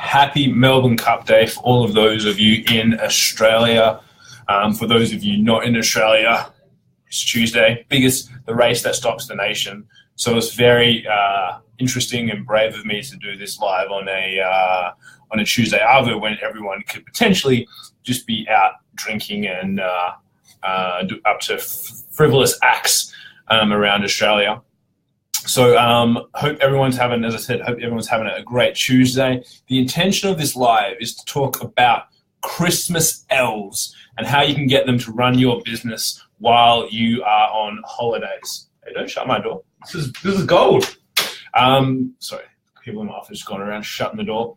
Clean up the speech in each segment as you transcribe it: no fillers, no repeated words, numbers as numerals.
happy Melbourne Cup Day for all of those of you in Australia. For those of you not in Australia, it's Tuesday, the race that stops the nation. So it's very interesting and brave of me to do this live on a Tuesday, other when everyone could potentially just be out drinking and do up to frivolous acts around Australia. So hope everyone's having, as I said, hope everyone's having a great Tuesday. The intention of this live is to talk about Christmas elves and how you can get them to run your business while you are on holidays. Hey, don't shut my door. This is gold. Sorry, people in my office going around shutting the door.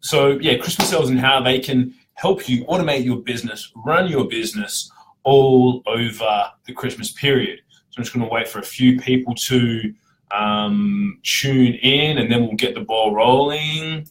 So yeah, Christmas elves and how they can help you automate your business, run your business all over the Christmas period. So I'm just going to wait for a few people to tune in, and then we'll get the ball rolling.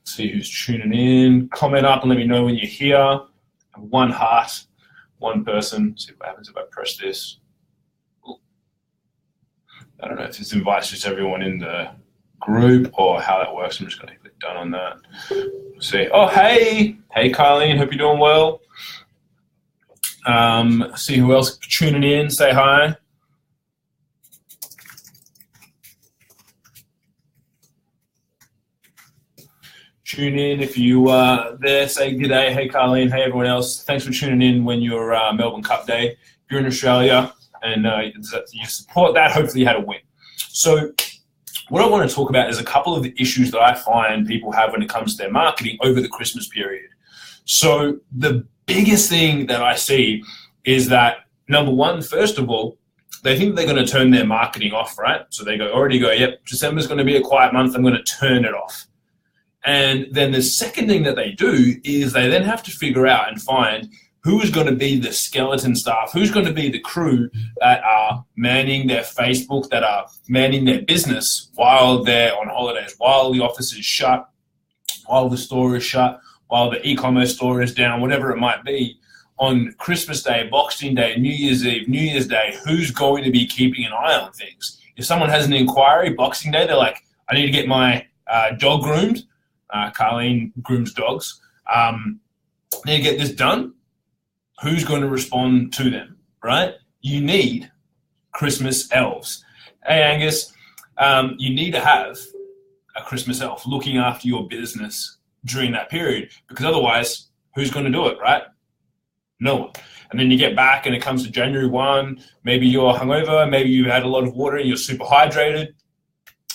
See who's tuning in. Comment up and let me know when you're here. One heart, one person. See what happens if I press this. Ooh. I don't know if this invites just everyone in the group or how that works. I'm just going to click done on that. See. Oh, hey. Hey, Carleen. Hope you're doing well. See who else tuning in. Say hi. Tune in if you are there. Say good day. Hey, Carleen. Hey, everyone else. Thanks for tuning in when you're Melbourne Cup Day. If you're in Australia and you support that, hopefully you had a win. So what I want to talk about is a couple of the issues that I find people have when it comes to their marketing over the Christmas period. So the biggest thing that I see is that, number one, first of all, they think they're going to turn their marketing off, right? So they already go, yep, December's going to be a quiet month. I'm going to turn it off. And then the second thing that they do is they then have to figure out and find who is going to be the skeleton staff, who's going to be the crew that are manning their Facebook, that are manning their business while they're on holidays, while the office is shut, while the store is shut, while the e-commerce store is down, whatever it might be. On Christmas Day, Boxing Day, New Year's Eve, New Year's Day, who's going to be keeping an eye on things? If someone has an inquiry, Boxing Day, they're like, I need to get my dog groomed. Carleen grooms dogs. Need to get this done. Who's going to respond to them, right? You need Christmas elves. Hey, Angus, you need to have a Christmas elf looking after your business during that period, because otherwise, who's going to do it, right? No one. And then you get back and it comes to January 1, maybe you're hungover, maybe you've had a lot of water and you're super hydrated.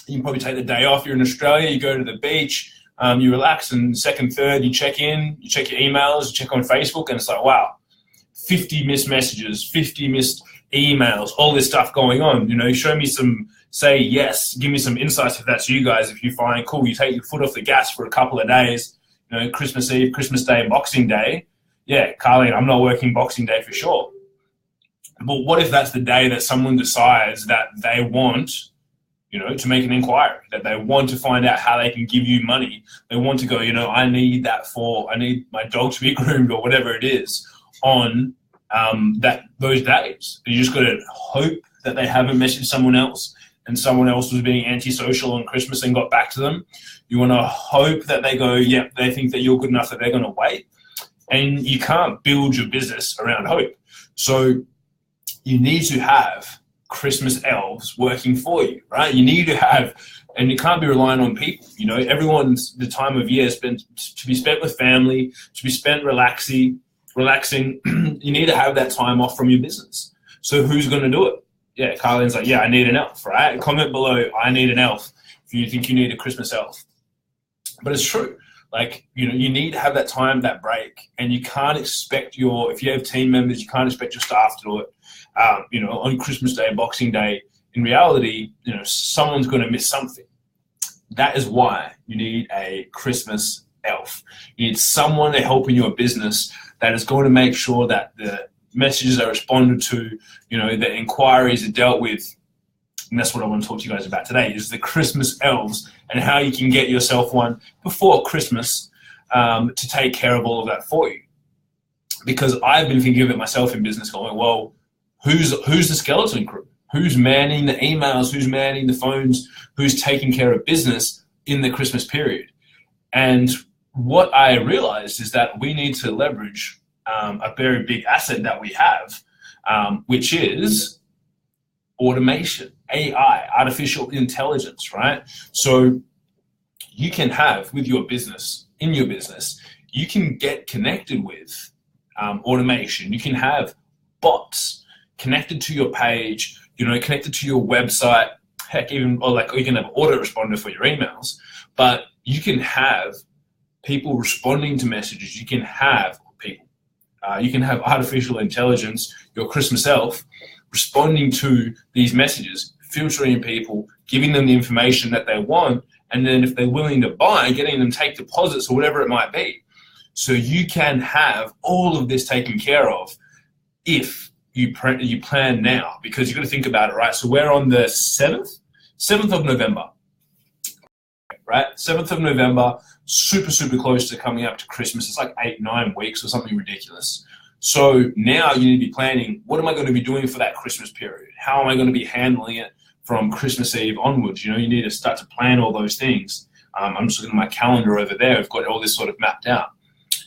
You can probably take the day off. You're in Australia, you go to the beach, you relax, and second, third, you check in, you check your emails, you check on Facebook, and it's like, wow, 50 missed messages, 50 missed emails, all this stuff going on. You know, show me some, say yes, give me some insights if that's you guys. If you find, cool, you take your foot off the gas for a couple of days, you know, Christmas Eve, Christmas Day, and Boxing Day. Yeah, Carleen, I'm not working Boxing Day for sure. But what if that's the day that someone decides that they want, you know, to make an inquiry, that they want to find out how they can give you money. They want to go, you know, I need my dog to be groomed or whatever it is on those days. You just got to hope that they haven't messaged someone else and someone else was being antisocial on Christmas and got back to them. You want to hope that they go, yeah, they think that you're good enough that they're going to wait. And you can't build your business around hope. So you need to have Christmas elves working for you, right? You need to have, and you can't be relying on people. You know, the time of year is to be spent with family, to be spent relaxing. You need to have that time off from your business. So who's going to do it? Yeah, Carleen's like, yeah, I need an elf, right? Comment below, I need an elf, if you think you need a Christmas elf. But it's true. Like, you know, you need to have that time, that break, and you can't expect if you have team members, you can't expect your staff to do it. You know, on Christmas Day, Boxing Day, in reality, you know, someone's going to miss something. That is why you need a Christmas elf. You need someone to help in your business that is going to make sure that the messages are responded to, you know, the inquiries are dealt with, And that's what I want to talk to you guys about today, is the Christmas elves and how you can get yourself one before Christmas to take care of all of that for you. Because I've been thinking of it myself in business, going, well, who's the skeleton crew? Who's manning the emails? Who's manning the phones? Who's taking care of business in the Christmas period? And what I realized is that we need to leverage a very big asset that we have, which is automation, AI, artificial intelligence, right? So you can have with your business, in your business, you can get connected with automation. You can have bots connected to your page, connected to your website, heck, or you can have autoresponder for your emails, but you can have people responding to messages. You can have artificial intelligence, your Christmas elf, responding to these messages, filtering people, giving them the information that they want, and then if they're willing to buy, getting them take deposits or whatever it might be. So you can have all of this taken care of if you plan now, because you've got to think about it, right? So we're on the 7th of November, right? 7th of November, super, super close to coming up to Christmas. It's like 8-9 weeks or something ridiculous. So now you need to be planning, what am I going to be doing for that Christmas period? How am I going to be handling it from Christmas Eve onwards? You need to start to plan all those things. I'm just looking at my calendar over there. I've got all this sort of mapped out.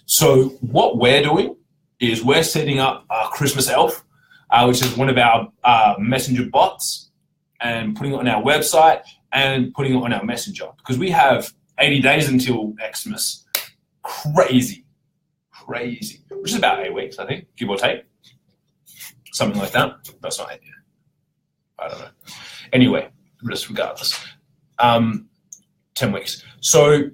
So what we're doing is we're setting up a Christmas elf, which is one of our messenger bots, and putting it on our website and putting it on our messenger, because we have 80 days until Xmas. Crazy, which is about 8 weeks, I think, give or take. Something like that. That's not 8 yet. I don't know. Anyway, just regardless. 10 weeks. So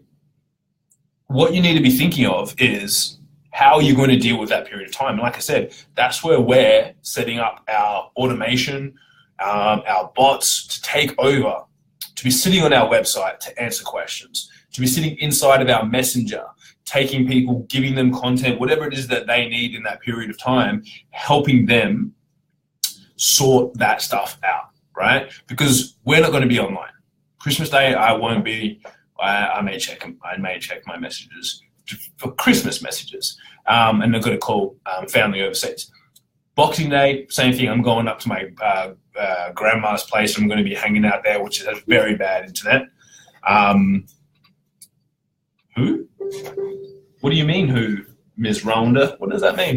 what you need to be thinking of is how are you going to deal with that period of time? And like I said, that's where we're setting up our automation, our bots to take over, to be sitting on our website to answer questions, to be sitting inside of our messenger, taking people, giving them content, whatever it is that they need in that period of time, helping them sort that stuff out, right? Because we're not going to be online. Christmas Day, I won't be. I may check my messages for Christmas messages, and I've got to call family overseas. Boxing Day, same thing. I'm going up to my grandma's place. I'm going to be hanging out there, which has very bad internet. Who? What do you mean, who, Ms. Ronda? What does that mean?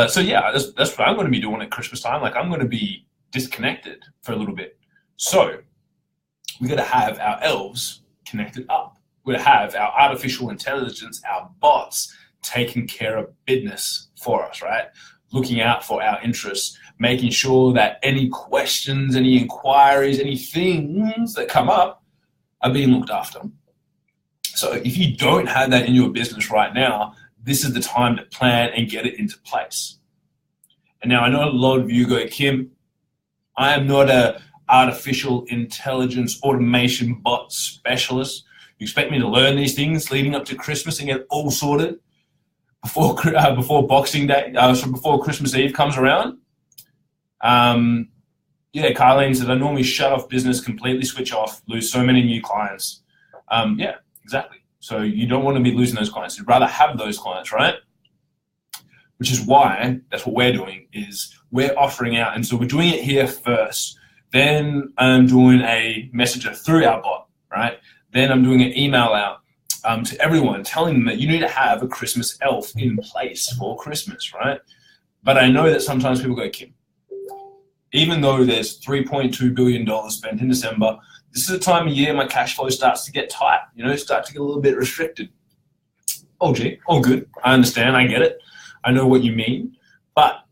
So yeah, that's what I'm going to be doing at Christmas time. Like, I'm going to be disconnected for a little bit. So we got to have our elves connected up. We're going to have our artificial intelligence, our bots, taking care of business for us, right? Looking out for our interests, making sure that any questions, any inquiries, any things that come up are being looked after. So if you don't have that in your business right now, this is the time to plan and get it into place. And now I know a lot of you go, Kim, I am not a artificial intelligence automation bot specialist. You expect me to learn these things leading up to Christmas and get all sorted before Boxing Day, so before Christmas Eve comes around? Yeah, Carlene said, I normally shut off business, completely switch off, lose so many new clients. Yeah, exactly. So you don't want to be losing those clients. You'd rather have those clients, right? Which is why that's what we're doing, is we're offering out. And so we're doing it here first. Then I'm doing a messenger through our bot, right? Then I'm doing an email out to everyone, telling them that you need to have a Christmas elf in place for Christmas, right? But I know that sometimes people go, Kim, even though there's $3.2 billion spent in December, this is the time of year my cash flow starts to get tight, start to get a little bit restricted. Oh, gee, all good. I understand. I get it. I know what you mean. But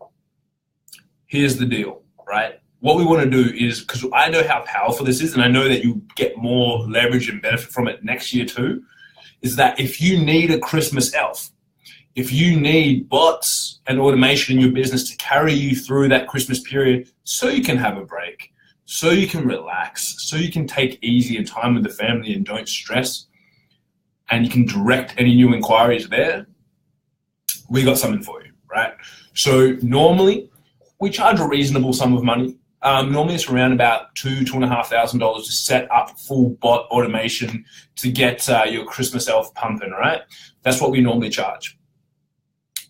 here's the deal, right? What we want to do is, because I know how powerful this is, and I know that you get more leverage and benefit from it next year too, is that if you need a Christmas elf, if you need bots and automation in your business to carry you through that Christmas period so you can have a break, so you can relax, so you can take easy and time with the family and don't stress, and you can direct any new inquiries there, we got something for you, right? So normally we charge a reasonable sum of money. Normally it's around about $2,500 to set up full bot automation to get your Christmas elf pumping, right? That's what we normally charge.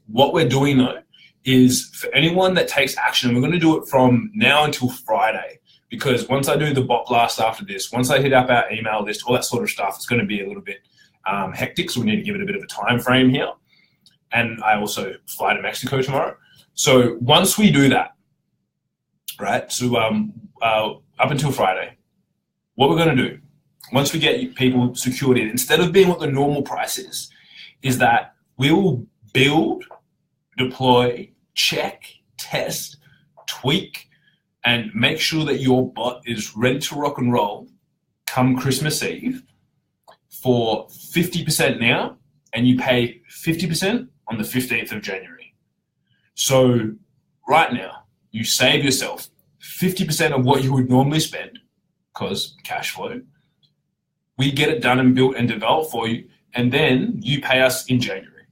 What we're doing though is for anyone that takes action, and we're going to do it from now until Friday, because once I do the bot blast after this, once I hit up our email list, all that sort of stuff, it's going to be a little bit hectic, so we need to give it a bit of a time frame here. And I also fly to Mexico tomorrow. So once we do that, right, so up until Friday, what we're going to do, once we get people secured in, instead of being what the normal price is that we will build, deploy, check, test, tweak, and make sure that your bot is ready to rock and roll come Christmas Eve for 50% now, and you pay 50% on the 15th of January. So right now, you save yourself 50% of what you would normally spend, because cash flow. We get it done and built and developed for you, and then you pay us in January.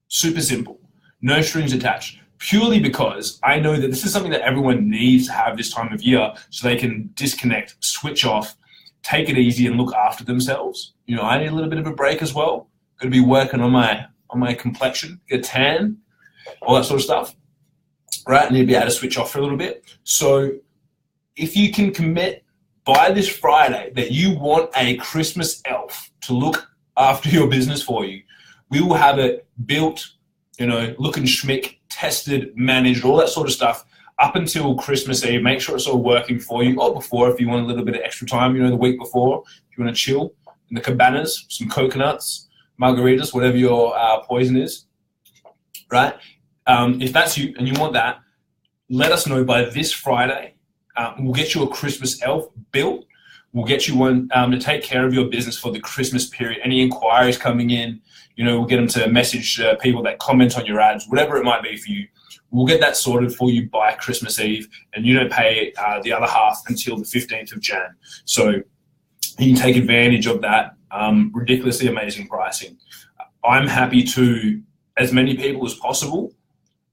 Super simple. No strings attached. Purely because I know that this is something that everyone needs to have this time of year so they can disconnect, switch off, take it easy and look after themselves. You know, I need a little bit of a break as well. Going to be working on my complexion, get a tan, all that sort of stuff. Right, I need to be able to switch off for a little bit. So if you can commit by this Friday that you want a Christmas elf to look after your business for you, we will have it built, you know, looking schmick, tested, managed, all that sort of stuff up until Christmas Eve. Make sure it's all working for you, or before if you want a little bit of extra time, you know, the week before, if you want to chill in the cabanas, some coconuts, margaritas, whatever your poison is, right? If that's you and you want that, let us know by this Friday. We'll get you a Christmas elf built. We'll get you one to take care of your business for the Christmas period. Any inquiries coming in, you know, we'll get them to message people that comment on your ads, whatever it might be for you. We'll get that sorted for you by Christmas Eve, and you don't pay the other half until the 15th of Jan. So you can take advantage of that ridiculously amazing pricing. I'm happy to, as many people as possible,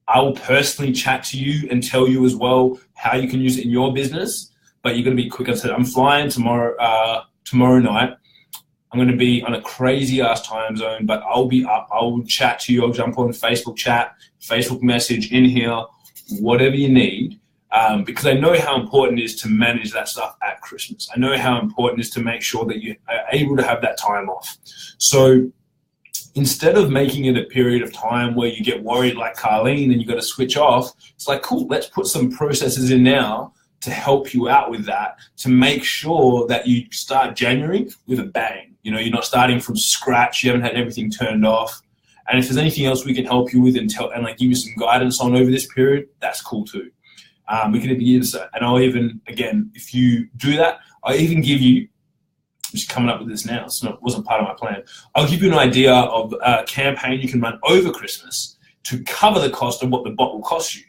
I will personally chat to you and tell you as well how you can use it in your business, but you're going to be quick. I said, I'm flying tomorrow night. I'm going to be on a crazy ass time zone, but I'll be up. I'll chat to you. I'll jump on Facebook chat, Facebook message in here, whatever you need, because I know how important it is to manage that stuff at Christmas. I know how important it is to make sure that you are able to have that time off. So instead of making it a period of time where you get worried like Carlene and you got to switch off, it's like, cool, let's put some processes in now to help you out with that, to make sure that you start January with a bang. You know, you're not starting from scratch. You haven't had everything turned off. And if there's anything else we can help you with and like give you some guidance on over this period, that's cool too. We can even use that. And I'll even, again, if you do that, I'll even give you, I'm just coming up with this now, it wasn't part of my plan. I'll give you an idea of a campaign you can run over Christmas to cover the cost of what the bot will cost you.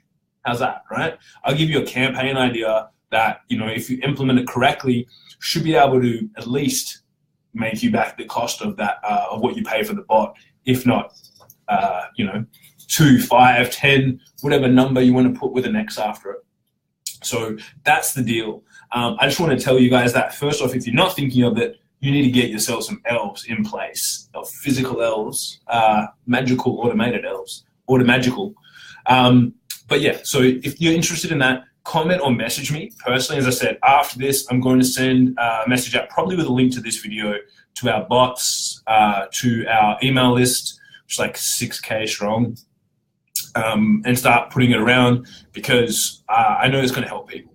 How's that, right? I'll give you a campaign idea that, you know, if you implement it correctly, should be able to at least make you back the cost of that, of what you pay for the bot, if not, you know, 2, 5, 10, whatever number you want to put with an X after it. So that's the deal. I just want to tell you guys that first off, if you're not thinking of it, you need to get yourself some elves in place, of physical elves, magical automated elves, automagical. But yeah, so if you're interested in that, comment or message me personally. As I said, after this, I'm going to send a message out, probably with a link to this video, to our bots, to our email list, which is like 6K strong, and start putting it around, because I know it's going to help people,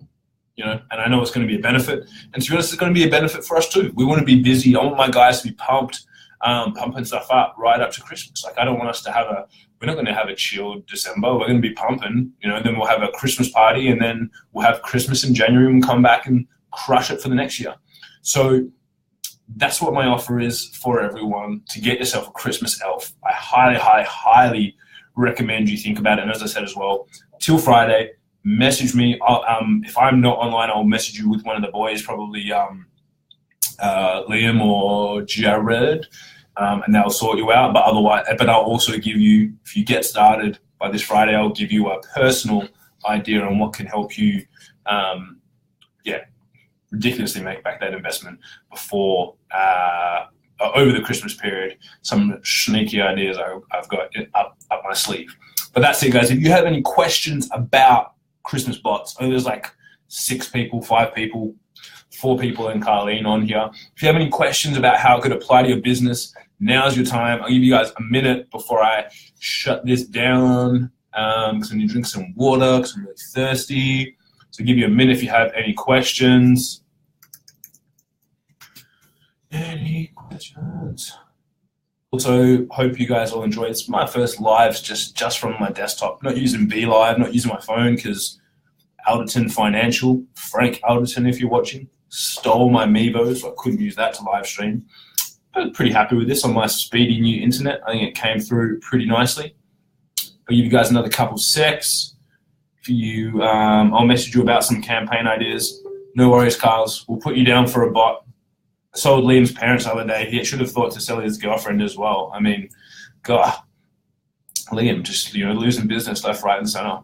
you know, and I know it's going to be a benefit. And to be honest, it's going to be a benefit for us too. We want to be busy. I want my guys to be pumped, pumping stuff up right up to Christmas. Like, I don't want us to we're not going to have a chilled December. We're going to be pumping, you know, then we'll have a Christmas party, and then we'll have Christmas in January and come back and crush it for the next year. So that's what my offer is for everyone, to get yourself a Christmas elf. I highly recommend you think about it. And as I said as well, till Friday, message me. If I'm not online, I'll message you with one of the boys, probably Liam or Jared, and they'll sort you out. But otherwise, I'll also give you, if you get started by this Friday, I'll give you a personal idea on what can help you, ridiculously make back that investment before over the Christmas period. Some sneaky ideas I've got up my sleeve. But that's it, guys. If you have any questions about Christmas bots, there's like 6 people, 5 people, 4 people and Carleen on here. If you have any questions about how it could apply to your business, now's your time. I'll give you guys a minute before I shut this down because I need to drink some water because I'm really thirsty. So I'll give you a minute if you have any questions. Any questions? Also, hope you guys all enjoyed. It's my first lives just from my desktop. Not using BeLive, not using my phone because Alderton Financial, Frank Alderton, if you're watching, stole my Mevo, so I couldn't use that to live stream. But pretty happy with this on my speedy new internet. I think it came through pretty nicely. I'll give you guys another couple secs. If you, I'll message you about some campaign ideas. No worries, Carls. We'll put you down for a bot. I sold Liam's parents the other day. He should have thought to sell his girlfriend as well. I mean, God, Liam just losing business left, right, and center.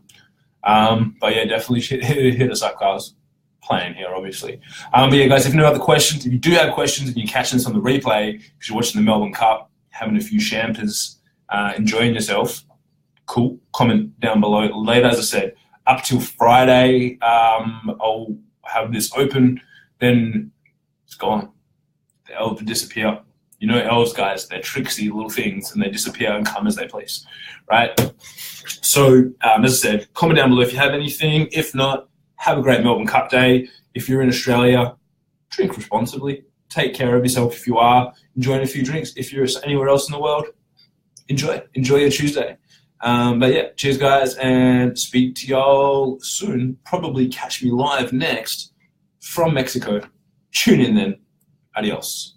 But yeah, definitely hit us up, Carls. Playing here, obviously. But yeah, guys, if no other questions, if you do have questions and you're catching this on the replay because you're watching the Melbourne Cup, having a few champers, enjoying yourself, cool. Comment down below. Later, as I said, up till Friday, I'll have this open. Then it's gone. The elves will disappear. You know elves, guys, they're tricksy little things and they disappear and come as they please, right? So, as I said, comment down below if you have anything. If not, have a great Melbourne Cup day. If you're in Australia, drink responsibly. Take care of yourself if you are enjoying a few drinks. If you're anywhere else in the world, enjoy your Tuesday. But yeah, cheers, guys, and speak to y'all soon. Probably catch me live next from Mexico. Tune in then. Adios.